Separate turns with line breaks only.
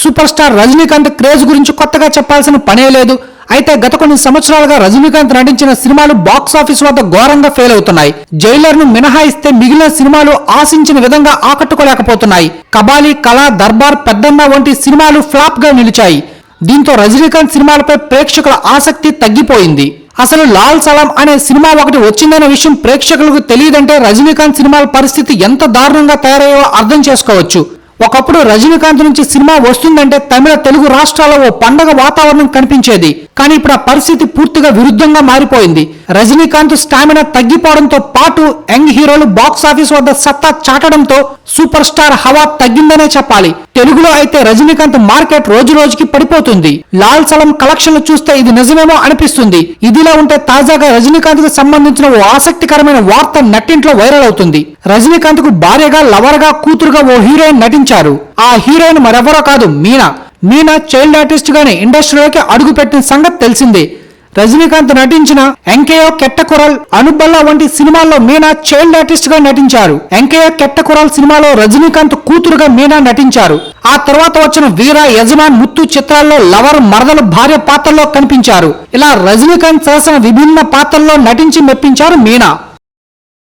Super star Rajinikanth craze గురించి కొత్తగా చెప్పాల్సిన పనే లేదు. అయితే గత కొన్ని సంవత్సరాలుగా రజనీకాంత్ నటించిన సినిమాలు బాక్స్ ఆఫీస్ వద్ద ఘోరంగా ఫెయిల్ అవుతున్నాయి. జైలర్ ను మినహాయిస్తే మిగిలిన సినిమాలు ఆశించిన విధంగా ఆకట్టుకోలేకపోతున్నాయి. కబాలి, కళ, దర్బార్, పెద్దన్న వంటి సినిమాలు ఫ్లాప్ గా నిలిచాయి. దీంతో రజనీకాంత్ సినిమాలపై ప్రేక్షకుల ఆసక్తి తగ్గిపోయింది. అసలు లాల్ సలాం అనే సినిమా ఒకటి వచ్చిందనే విషయం ప్రేక్షకులకు తెలియదంటే రజనీకాంత్ సినిమాల పరిస్థితి ఎంత దారుణంగా తయారయ్యో అర్థం చేసుకోవచ్చు. ఒకప్పుడు రజనీకాంత్ నుంచి సినిమా వస్తుందంటే తమిళ, తెలుగు రాష్ట్రాల్లో ఓ పండగ వాతావరణం కనిపించేది. కానీ ఇప్పుడు ఆ పరిస్థితి పూర్తిగా విరుద్ధంగా మారిపోయింది. రజనీకాంత్ స్టామినా తగ్గిపోవడంతో పాటు యంగ్ హీరోలు బాక్స్ ఆఫీస్ వద్ద సత్తా చాటడంతో సూపర్ స్టార్ హవా తగ్గిందనే చెప్పాలి. తెలుగులో అయితే రజనీకాంత్ మార్కెట్ రోజు రోజుకి పడిపోతుంది. లాల్ సలం కలెక్షన్లు చూస్తే ఇది నిజమేమో అనిపిస్తుంది. ఇదిలా ఉంటే తాజాగా రజనీకాంత్ కు సంబంధించిన ఓ ఆసక్తికరమైన వార్త నెట్టింట్లో వైరల్ అవుతుంది. రజనీకాంత్ కు భార్యగా, లవర్ గా, కూతురుగా ఓ హీరోయిన్ నటించారు. ఆ హీరోయిన్ మరెవరో కాదు, మీనా. మీనా చైల్డ్ ఆర్టిస్ట్ గానే ఇండస్ట్రీలోకి అడుగుపెట్టిన సంగతి తెలిసిందే. రజనీకాంత్ నటించిన ఎంకేయో కెట్టకురల్, అనుబల్ల వంటి సినిమాల్లో మీనా చైల్డ్ ఆర్టిస్ట్ గా నటించారు. ఎంకేయో కెట్టకురల్ సినిమాలో రజనీకాంత్ కూతురుగా మీనా నటించారు. ఆ తర్వాత వచ్చిన వీర, యజమాన్, ముత్తు చిత్రాల్లో లవర్, మరదలు, భార్య పాత్రల్లో కనిపించారు. ఇలా రజనీకాంత్ సరసన విభిన్న పాత్రల్లో నటించి మెప్పించారు మీనా.